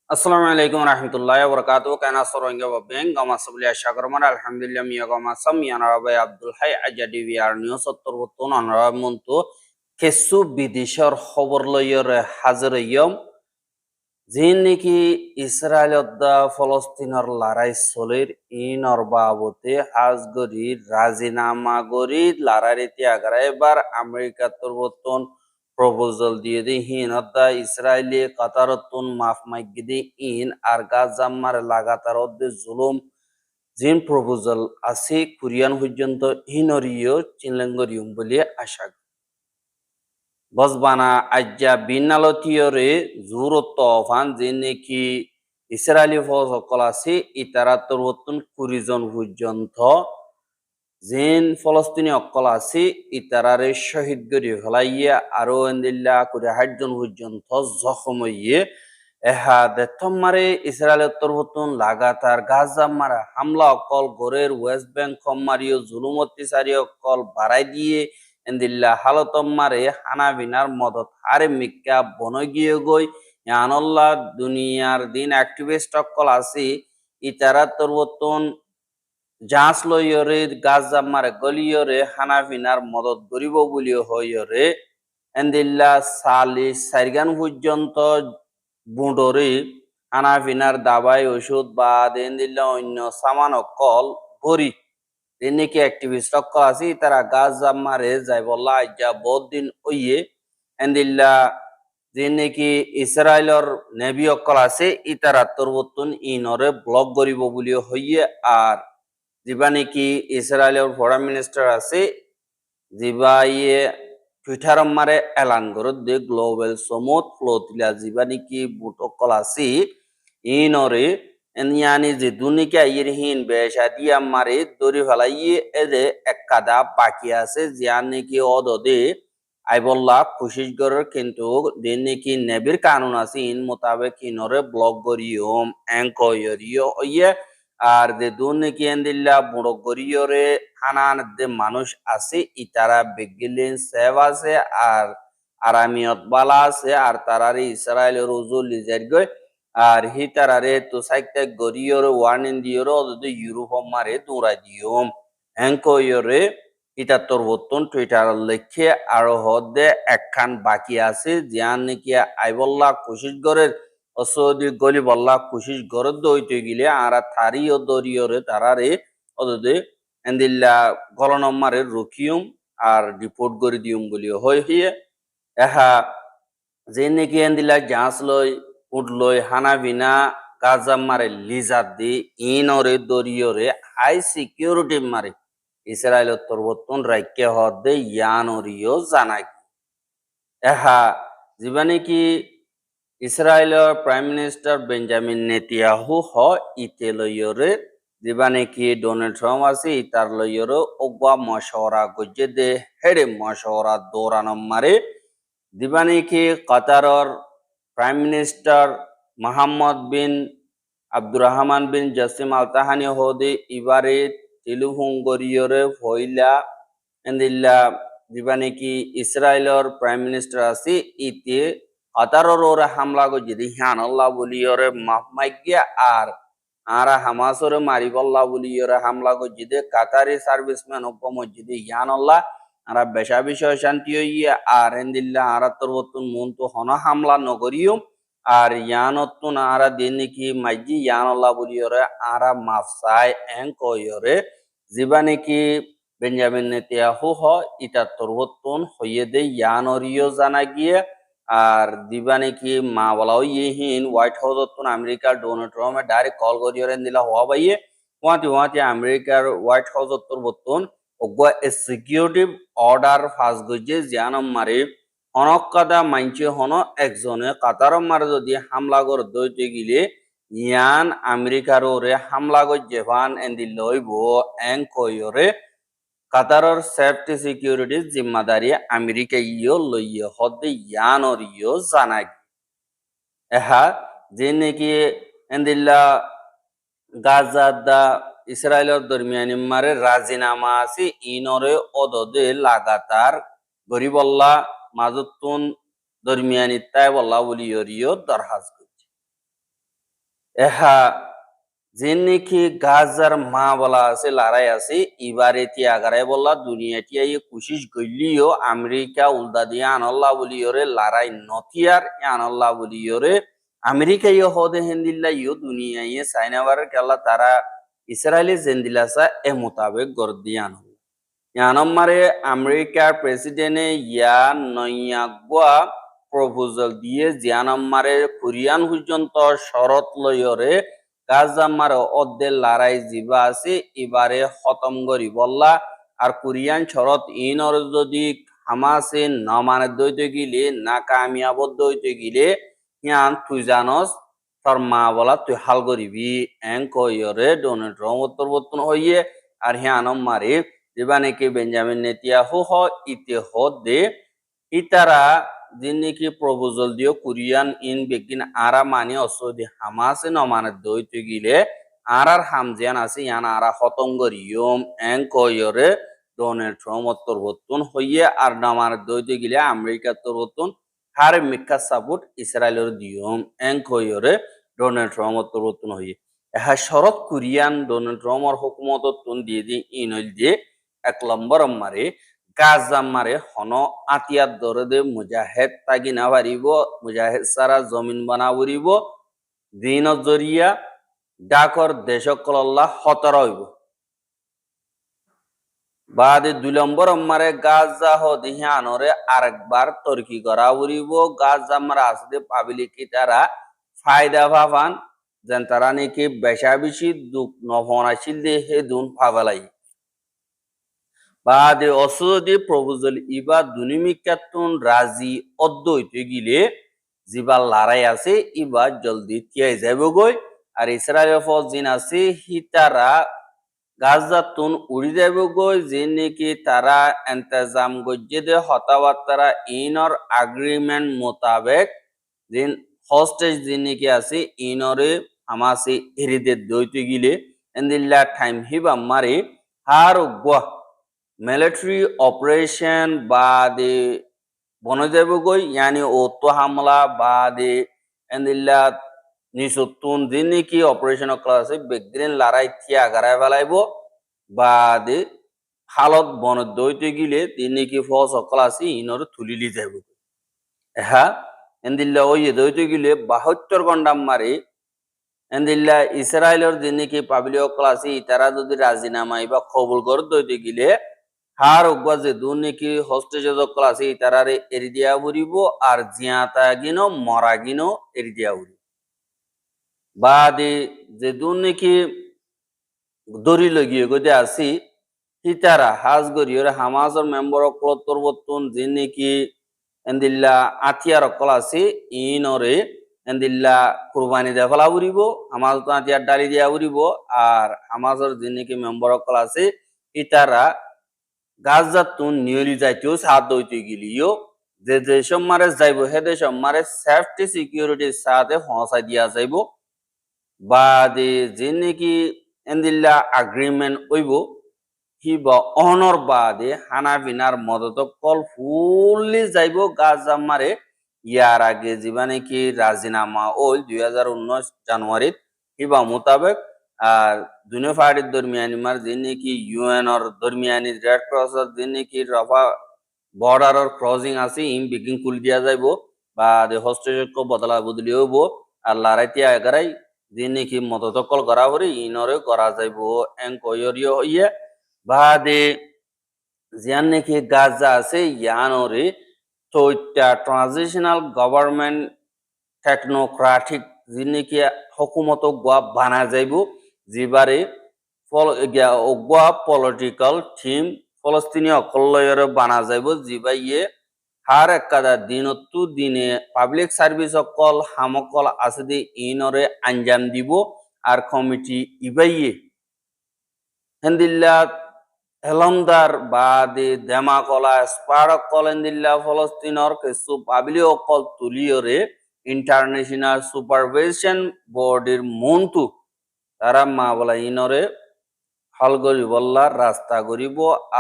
আসসালামু আলাইকুম রহমতুল্লাহ বরকাত কেনা সরঙ্গ বেং গমা সবলিয়া সাগরমান আলহামদুলিল্লাহ মিয়া গমা সাম ইয়ানারাবাই Abdul high Azadi BR news সত্তর অনরাব মন্তু কেসু বিদেশর খবর লইয়র হাজির ইয়ম যিন নাকি ইসরায়েল ফলস্তিনের লড়াই চলির ইনর বাবতে আজগরি রাজিনামা গরি লড়াইতে আগারা এবার আমেরিকা তরবতন প্রপোজাল দিয়ে দি হিন ইসরায়েলি কাতারতুন মাফ মাইগি দি ইন আর গাজাম্মার লাগাতার জুলুম জিন প্রপোজাল আছে কোরিয়ান পর্যন্ত হিনরিও চিনলেঙ্গরিয়ম বলে আশা বসবানা আজ্জা বিনালতীয়রে জুরত অফান যে নাকি ইসরায়েলি ফৌজ সকল আছে ইতারা তরবতুন 20 জন পর্যন্ত জিন ফলস্তিনি অকল আছে ইতারারে শহীদ গরি ফেলাইয়া আরো এন্দিল্লা করে 60 জন পর্যন্ত জখম হইয়ে এহা দেথমারে ইসরায়েলের তরবতুন লাগাতার গাজা মারা হামলা অকল গরের ওয়েস্ট ব্যাংক কমারিও জুলুমত্তিসারি অকল বাড়াই দিয়ে এন্দিল্লা হালতম মারে হানাবিনার মদত হারে মিক্কা বনগিয়ে গই আনল্লাহ দুনিয়ার দিন অ্যাক্টিভিস্ট অকল আছে ইতারা তরবতুন জাঁচ লইয়রে গাছ মারে গলিয়রে হানাফিনার মদত করিব বলিও হইয়রে এন্দিল্লা সালি সাইগান পর্যন্ত বুঁডরে হানাফিনার দাবাই ওষুধ বা এন্দিল্লা অন্য সামান অকল ভরি নাকি অ্যাক্টিভিস্ট অকল আছে তারা গাছ মারে যাই বললা আজ্জা বহুত দিন ওইয়ে এন্দিল্লা যে নাকি ইসরায়েলর নেভি অকল আছে ইতারা তরবতুন ইনরে ব্লক করিব বলিও হইয়ে আর যিবা নাকি ইসরায়েলের ফরেন মিনিস্টার আছে যিবা ইয়ে টুইটার মারে এলান করে দে গ্লোবাল সমুদ ফ্লোতিলা যিবা নাকি বুটকল আছে ইনরে ইয়ানি যে দুনিকা ইরহিন বেশা দিয়া মারে দরি ফেলাইয়ে এদে একাদা বাকি আছে জিয়ান নাকি অদদে আইবল্লা খুশিসগরের কিন্তু দিন নাকি নেবির কানুন আছে ইন মোতাবেক ইনরে ব্লক করিয়ম এঙ্কয়রিও ইয়ে আর যে দুর্নীতি এন্দিল্লা বুড়ো গরিয়রে হানান যে মানুষ আছে ইতারা বেগিলিন সেভ আছে আর আরামিয়ত বালা আছে আর তারারে ইসরায়েলের উজুল লিজার গই আর হি তারারে তো সাইতে গরিয়রে ওয়ার্নিং দিয়রে ওদের ইউরোপ মারে দৌড়াই দিয়ম এঙ্কয়রে ইটা তোর বর্তন টুইটার লেখে আরো হদে একখান বাকি আছে জিয়ান নাকি আইবল্লা কোশিশ গরের অসদি গলি বল্লা কুশিস গরদ দইতে গিলে আরা থারি ও দরিয়রে তারারে অদদে এন্দিল্লা গলনম্মারে রকিউম আর ডিপোর্ট করে দিউম বলি হই হিয়ে এহা যে নাকি এন্দিল্লা জাঁচ লই উঠ লই হানা বিনা গাজাম মারে লিজাত দি ইনরে দরিয়রে হাই সিকিউরিটি মারে ইসরায়েলের তরবতন রাইকে হদে ইয়ানরিও জানাই এহা যিবা নাকি ইসরায়েলের প্রাইম মিনিস্টার বেঞ্জামিন নেতিয়াহু হ ইতে লইয়রে যিবা নাকি ডোনাল্ড ট্রাম্প আছে ইতার লইয়রে ওগবা মশওয়ারা গজ্জে দে হেডে মশওয়ারা দৌড়ানো মারে যিবা নাকি কাতারর প্রাইম মিনিস্টার মোহাম্মদ বিন আব্দুর রহমান বিন জাসিম আলতাহানি হদে ইবারে টেলিফোন গরিয়রে হইলা এন্দিল্লা যিবা নাকি ইসরায়েলের প্রাইম মিনিস্টার আছে ইতে কাতারর ওরে হামলা গজি হিয়ানল্লাহ বলিয়রে মাফ মাইগিয়া আর আরা হামাসরে মারিবল্লাহ বলিয়রে হামলা গজি দে কাতারি সার্ভিসম্যান অপ মসজিদে হিয়ানল্লাহ আরা বেশা বিষয় শান্তি হইয়া আর এন্দিল্লা আরা তরবতুন মন তো হন হামলা নগরিও আর ইয়ানতুন আরা দিন নাকি মাইজি ইয়ানল্লাহ বলিয়রে আরা মাফ চাই এং কইয়রে যিবা নাকি বেঞ্জামিন নেতিয়াহু হ ইটা তরবতুন হইয়ে দে ইয়ানরিও জানা গিয়ে আর দিবা নাকি মা বলা ইহিন হোয়াইট হাউস আমেরিকার ডোনাল্ড ট্রাম্পে ডাইরেক্ট কল করিয়ে দিলা হওয়া বাইয়ে ওয়াতে আমেরিকার হোয়াইট হাউস বর্তন ওগুয়া সিকিউরিটি অর্ডার ফাঁস গজে জিয়ানম মারে হনক কাদা মাইনছে হন একজনে কাতারম মারে যদি হামলা করে দইতে গিলে ইয়ান আমেরিকার ওরে হামলা গজে ভান এন্দি লইব এং কইরে কাতারর সেফটি সিকিউরিটির জিম্মাদারি আমেরিকা ইয় লইয়ে হদে ইয়ানর ইয় জানাই এহা যে নাকি এন্দিল্লা গাজাদা ইসরায়েলের দরমিয়ানি মারে রাজিনামা আছে ইনরে অদদে লাগাতার গরিবল্লা মাজুতুন দরমিয়ানি তাই বল্লা বলি দরহাজ এহা যে নাকি গাজার মা বলা আছে লড়াই আছে এবারে তি আগারে বললা দুনিয়া টিয়াই কোশিশ গইলিও আমেরিকা উল্দা দিয়ে আনল্লা বলিওরে লড়াই নতিয়ার আনল্লা বলিওরে আমেরিকা ইয়ে হদে হেন্দিল্লা ইয়ে দুনিয়া ইয়ে সাইনাবার কেলা তারা ইসরায়েলি জেন্দিলাসা এ মোতাবেক গর্দিয়ান ইয়ানম্মারে আমেরিকার প্রেসিডেন্টে ইয়া নয়াগুয়া প্রপোজাল দিয়ে জিয়ানম্মারে কোরিয়ান পর্যন্ত শরত লয়রে গাজাম্মারে অর্ধের লড়াই জিবা আছে এবারে খতম করি বললা আর কোরিয়ান শরত ইনর যদি হামাসে নমানে দইতে গিলে না কামিয়াবদ্ধ হইতে গিলে ইয়ান তুই জানস তোর মা বলা তুই হাল করিবি এং কইরে ডোনাল্ড ট্রাম্প উত্তরবর্তন হইয়ে আর হিয়ানম্মারে যেবানেকে বেঞ্জামিন নেতিয়াহু হ ইতে হদে ইতারা যিনিকি প্রপোজাল দিও কোরিয়ান ইন বেগিন আরা মানি অসদি হামাসে নমানে দইতে গিলে আর হামজিয়ান আছে ইয়ান আরা খতম করিয়ম এং কইরে ডোনাল্ড ট্রাম্প উত্তরবর্তন হইয়ে আর নমানে দইতে গিলে আমেরিকা উত্তরবর্তন হারে মিক্কা সাপোর্ট ইসরায়েলের দিয়ম এং কইরে ডোনাল্ড ট্রাম্প উত্তরবর্তন হইয়ে এহা শরৎ কোরিয়ান ডোনাল্ড ট্রাম্পর হুকুমত দিয়ে দিয়ে ইনল দিয়ে 1 নম্বর মারে গাজা মারে হন আতিয়ার দরে দে মুজাহেদ তাগি না পারিব মুজাহেদ সারা জমিন বানা উড়িব দিন জরিয়া ডাকর দেশকল্লা হতর হইব বাদে 2 নম্বর মারে গাজা হদিহে আনরে আরেকবার তর্কি করা উড়িব গাজা মারা আসতে পাবলিকি তারা ফায়দা ভাবান যেন তারা নাকি বেশা বেশি দুঃখ নফনাশীল দিয়ে হে দুন ফাবালাই বাদে অসদি প্রপোজাল ইবা দুনিমিকাতুন রাজি অদ্বৈতে গিলে জিবা লড়াই আছে ইবা জলদি তিয়াই যাব গই আর ইসরায়েলের ফৌজিন আছে হিতারা গাজাতুন উড়ি যাব গই যে নাকি তারা ইন্তজাম গজ্জে দে হতাবার্তারা ইনর এগ্রিমেন্ট মোতাবেক যে হোস্টেজ যে নাকি আছে ইনরে হামাসে এরিদে দইতে গিলে এন্দিল্লা টাইম হিবা মারি হার গোয়া মিলিটারি অপারেশন বাদে বনজেবগই ইয়ানি ওতো হামলা বাদে এন্দিল্লা নিসুতুন দিনে কি অপারেশন ক্লাসে বেগদিন লড়াই থিয়া গারাই ফেলাইব বাদে হালত বন দইতে গিলে দিনে কি ফস ক্লাসে ইনর তুলিলি যাইব হ্যাঁ এন্দিল্লা ওই দইতে গিলে 72 ঘন্টা মারি এন্দিল্লা ইসরায়েলের দিনে কি পাবলিক ক্লাসে ইতারা যদি রাজিনামা বা কবুল করে দইতে গিলে হার উগবাজে দুর্নীতি হোস্টেজ ক্লাসে ইতারারে এরি দিয়া উড়িব আর জিয়াতা গিনো মরা গিনো এরি দিয়া উড়িব বাদে যে দুর্নীতি দড়ি লগিয়ে গদে আসি ইতারা হাজ গরিয়র হামাজর মেম্বার ক্লতরবতুন যে নাকি এন্দিল্লা আতিয়ার ক্লাসে ইনরে এন্দিল্লা কুরবানি দেয়া ফেলা উড়িব হামাজ তো আতিয়ার ডালি দিয়া উড়িব আর হামাজর যে নাকি মেম্বার ক্লাসে ইতারা গাজাতুন নিয়লি যাইতেও সাথ দইতে গিলিও যে দেশম মারে যাইব হে দেশম মারে সেফটি সিকিউরিটির সাথে পৌঁছাই দিয়া যাইব বাদে যে নাকি এন্দিল্লা এগ্রিমেন্ট হইব হিবা অনর বাদে হানাফিনার মদত কল ফুললি যাইব গাজা মারে ইয়ার আগে যিবা নাকি রাজিনামা ওই 2019 জানুয়ারিত হিবা মোতাবেক আর দুনিয়া পার্টির দরমিয়ানি মার যে নাকি ইউএনর দরমিয়ানি রেড ক্রসর যে নাকি রফা বর্ডারর ক্রসিং আছে ইম বিকিং খুল দিয়া যাইব বা দে হস্টেজক বদলা বদলি হইব আর লড়াইতে এগারাই যে নাকি মততকল করা হরে ইনরে করা যাইব এং কয়রিয় হইয়া বাদে জিয়ান নাকি গাজা আছে ইয়ানরে তোইটা ট্রানজিশনাল গভর্নমেন্ট টেকনোক্রাটিক যে নাকি হুকুমত গোয়া বানা যাইব যেবারে গোয়া পলিটিক্যাল থিম ফলস্তিনীয় অকল্লয়রে বানা যাইব যেবাইয়ে হার একাদা দিনতু দিনে পাবলিক সার্ভিস অকল হামকল আছে দি ইনরে আঞ্জাম দিব আর কমিটি ইবাইয়ে হেন্দিল্লা হেলমদার বাদে দেমাকলা স্পারক কলেন্দিল্লা ফলস্তিনর কিছু পাবলি অকল তুলিয়রে ইন্টারন্যাশনাল সুপারভিশন বোর্ডের মন্তু তারা মা বলা ইনরে হল করিব রাস্তা করিব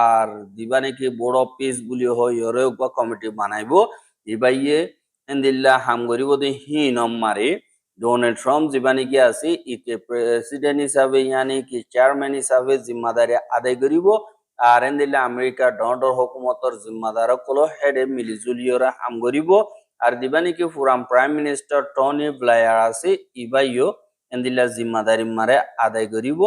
আর দিবা নাকি বড় পিস গুলি হইরে কমিটি বানাইব ইবাইয়ে এন্দিল্লা হাম করিব দি হিনম মারে ডোনাল্ড ট্রাম্প যিবানি কি আছে ইতে প্রেসিডেন্ট হিসাবে ইয়ানি কি চেয়ারম্যান হিসাবে জিম্মাদারি আদায় করিব আর এন্দিল্লা আমেরিকা ডনডর হুকুমতর জিম্মাদার কল হেডে মিলিজুলিয়রা হাম করিব আর দিবানি কি পুরাম প্রাইম মিনিস্টার টনি ব্লেয়ার আছে ইবাইও এন্দিল্লা জিম্মাদারি মারে আদায় করিব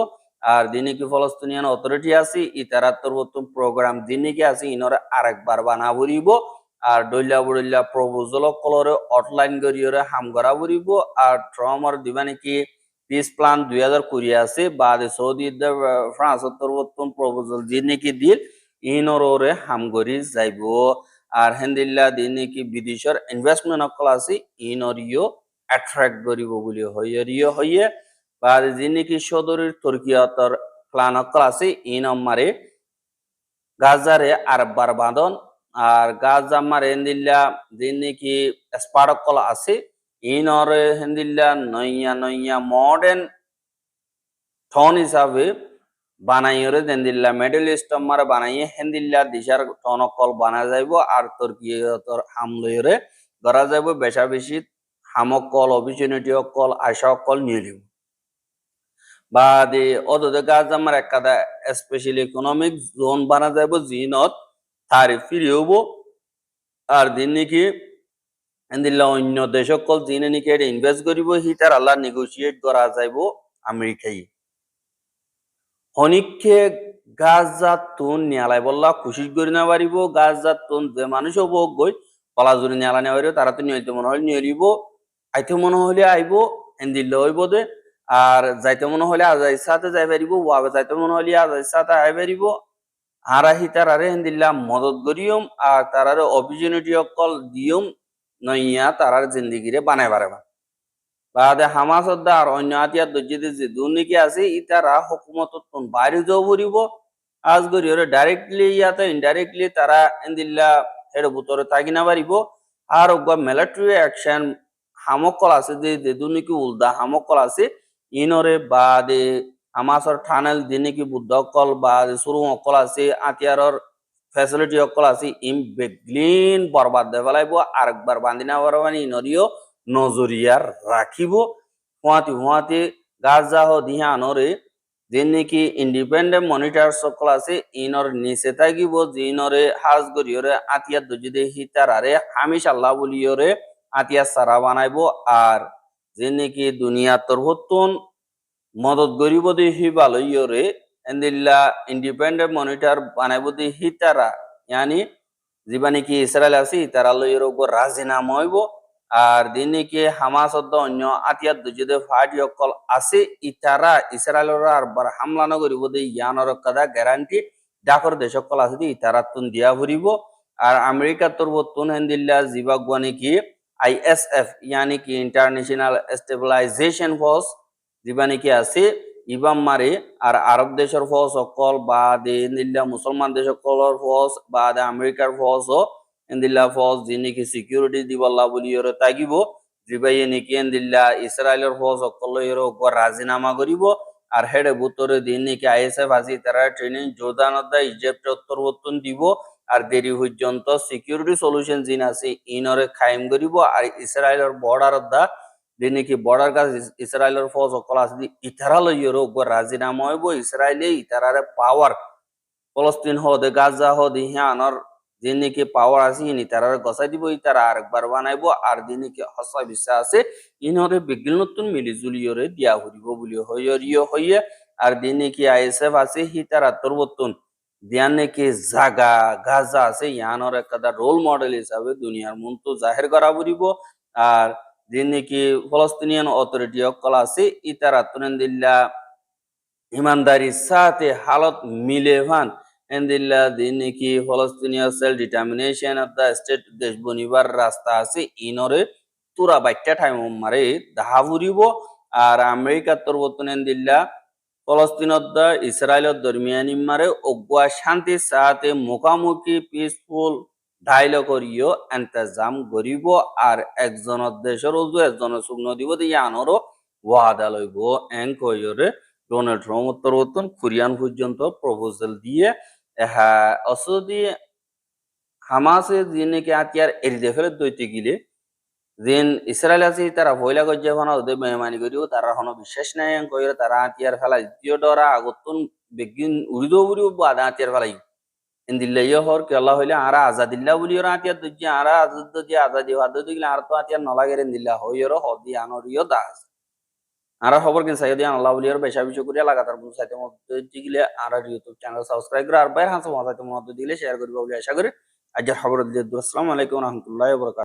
আর দিনে কি ফলস্তিনিয়ান অথরিটি আছে ইতারাত্তর প্রোগ্রাম দিনে কি আছে ইনরে আরেকবার বানা ভরিব আর ডইলা বড়িলা প্রপোজাল কলরে আউটলাইন করিয়রে হাম করা ভরিব আর ট্রাম্পর দিবানি কি পিস প্ল্যান 2020 আছে বাদে সৌদি ফ্রান্স প্রপোজাল দিনে কি দিল ইনরে হাম করি যাইব আর হেন্দিল্লা দিনে কি বিদেশের ইনভেস্টমেন্ট অকল আছে ইনরিও অ্যাট্রাক্ট করিব বলি হইয়রিও হইয়ে আর যিনি কি সদরের তুর্কিয়তর প্ল্যান অকল আছে ইনমারে গাজারে আর বারবাদন আর গাজা মারে হেন্দিল্লা যিনি কি স্পারকল আছে ইনরে হেন্দিল্লা নইয়া নইয়া মডার্ন টন হিসাবে বানাইরে হেন্দিল্লা মিডল ইস্ট মারে বানাইয়ে হেন্দিল্লা দিশার টন অকল বানা যাইব আর তুর্কিয়তর হামলইরে করা যাইব বেশা বেশি হামকল অপরচুনিটি অকল আশা অকল নিয়ে লিব বাদে অদতে গাছ আমার একটা স্পেশাল ইকোনমিক জোন বানা যাইব জিনত তারি ফিরি হব আর দিন নাকি এন্দিল্লা অন্য দেশ সকল জিনে নাকি এটা ইনভেস্ট করিব হিটার আল্লাহ নেগোসিয়েট করা যাইব আমেরিকাই হনিককে গাছ জাতুন নিয়ালাই বললা খুশি করি না পারিব গাছ জাতুন যে মানুষ হবো গই কলা জুড়ি নিয়ালা নেওয়া পারিব তারা তো নিয়তে মনে হয় নিয়ে লিব আইতে মনে হলে আইব এন্দিল্লা হইব দে আর যাইতে মনে হলে আজাই সাথে যাই পারিব ওয়াবে যাইতে মনে হলে আজাই সাথে আই পারিব আর তারারে হেন্দিল্লা মদত করিয়ম আর তারারে অপরচুনিটি অকল দিয়ম নইয়া তারার জিন্দিগিরে বানাই পারে বাদে হামাস আর অন্য আতিয়ার দজ্জিতে যে দুর্নীতি আছে ইতারা হুকুমত বাইরে যাও পড়িব আজ করি ওরা ডাইরেক্টলি ইয়াতে ইনডাইরেক্টলি তারা এন্দিল্লা হেড ভিতরে থাকি না পারিব আর মিলিটারি অ্যাকশন হামকল আছে যে দুর্নীতি উল্দা হামকল আছে ইনরে বাদে হামাসর টানেল দিনে কি বুদ্ধ অকল বা শুরু অকল আছে আতিয়ারর ফ্যাসিলিটি অকল আছে ইম বেগলিন বরবাদ দে ফেলাইব আরেকবার বান্দিনা বরবানি ইনরিও নজরিয়ার রাখিব হুয়াতি হুয়াতি গাজা হ দিহা আনরে যে নাকি ইন্ডিপেন্ডেন্ট মনিটর সকল আছে ইনর নিচে থাকিব জিনরে হাজ গরিয়রে আতিয়ার দজিদে হিতারারে হামিশ আল্লাহ বলিয়রে আতিয়ার সারা বানাইব আর যে নাকি দুনিয়া তরহতুন মদত গরিব দি হিবালয়রে এন্দিল্লা ইন্ডিপেন্ডেন্ট মনিটর বানাইব দি হিতারা ইয়ানি যিবা কি ইসরায়েল আছে তারা লইয়ের উপর রাজিনামা হইব আর দিনে কি হামাস অন্য আতিয়ার দুজে ফাইট অকল আছে ইতারা ইসরায়েলের আর হামলা নগরিব দে ইয়ানর কাদা গ্যারান্টি ডাকর দেশ অকল আছে ইতারা তুন দিয়া ভরিব আর আমেরিকা তোর তুন হেন্দিল্লা জিবাগুয়ানি কি আইএসএফ ইয়ানি কি ইন্টারন্যাশনাল স্টেবিলাইজেশন ফোর্স যিবা কি আছে ইবাম মারে আর আরব দেশের ফৌজ অকল বা দিল্লা মুসলমান দেশ সকলের ফৌজ বা আমেরিকার ফৌজ এন্দিল্লা ফৌজ যিনি কি সিকিউরিটি দিবল্লা বলি ওরে তাগিব জিবাইয়ে নাকি এন্দিল্লা ইসরায়েলের ফৌজ অকল এর উপর রাজিনামা করিব আর হেডে বুতরে দিন নাকি আইএসএফ আজি তারা ট্রেনিং জোরদানতা ইজিপ্ট উত্তরবর্তন দিব আর দেরি পর্যন্ত সিকিউরিটি সলিউশন জিন আছে ইনরে খাইম করিব আর ইসরায়েলের বর্ডার দা দিনে কি বর্ডার কাজ ইসরায়েলের ফৌজ অকল আছে ইতারা লইয়ের উপর রাজিনামা হইব ইসরায়েলে ইতারারে পাওয়ার ফলস্তিন হদে গাজা হদে হিয়ানর যিনি কি পাওয়ার আছে ইনি তারারে গছাই দিব ইতারা আরেকবার বানাইব আর দিনে কি হসা বিশ্বাস আছে ইনরে বিগিল নতুন মিলিজুলিয়রে দিয়া হইব বলি হইয়রিও হইয়ে আর দিনে কি আইএসএফ আছে হিতারা তরবতুন দিয়ানে কি জাগা গাজা আছে ইয়ানর একটা রোল মডেল হিসাবে দুনিয়ার মন্তু জাহির করা বলিব আর যিনি কি ফলস্তিনিয়ান অথরিটি অকল আছে ইতারা তুনেন্দিল্লা ইমানদারির সাথে হালত মিলে ভান এন্দিল্লা দিনে কি ফলস্তিনীয় self determination of the state দেশ বনিবার রাস্তা আছে ইনরে তুরা বাইটা টাইম মারে দাহাবুরিব আর আমেরিকা তরবতনেন্দিল্লা ফলস্তিনত ইসরায়েলের দরমিয়ানি মারে অগুয়া শান্তি সাথে মুখামুখি পিসফুল ডায়লগ করিও এন্তেজাম করিব আর একজনের দেশের ওজু একজনের শুকন দিব দিয়ে আনরও ওয়াদা লইব এং কইরে ডোনাল্ড ট্রাম্প উত্তরবর্তন কোরিয়ান পর্যন্ত প্রপোজাল দিয়ে অসদি হামাসে যিনি কি আতিয়ার এরিদে ফেলে দইতে গিলে যেন ইসরায়েল আছে তারা ভয়লা গজ্জে ফানা ওদের মেহমানি করিও তারা হনো বিশ্বাস নাই কইরে তারা আতিয়ার ফেলাই দ্বিতীয় ডরা আগতুন বেগিন উড়িদো উড়িও বাদা আতিয়ার ফেলাই ইন্দিল্লাইও হর কে আল্লাহ হইলে আরা আজাদিল্লা বলিও আতিয়ার দুজি আরা আজাদ দুজি আজাদি হাদ দিগলে আর তো আতিয়ার নলাগের ইন্দিল্লা হইরো হদি আনরিও দাস আরা খবর কিন সাইদি আল্লাহ বলিওর বেশা বিশু করিয়া লাগাতার বুঝ সাইতে মধ্যে দিগলে আর ইউটিউব চ্যানেল সাবস্ক্রাইব করে আর বাইর হাসা মজাতে মধ্যে দিগলে শেয়ার করিবা বলে আশা করি আজকের খবর দিয়ে আসসালামু আলাইকুম ওয়া রাহমাতুল্লাহি ওয়া বারাকাতুহু।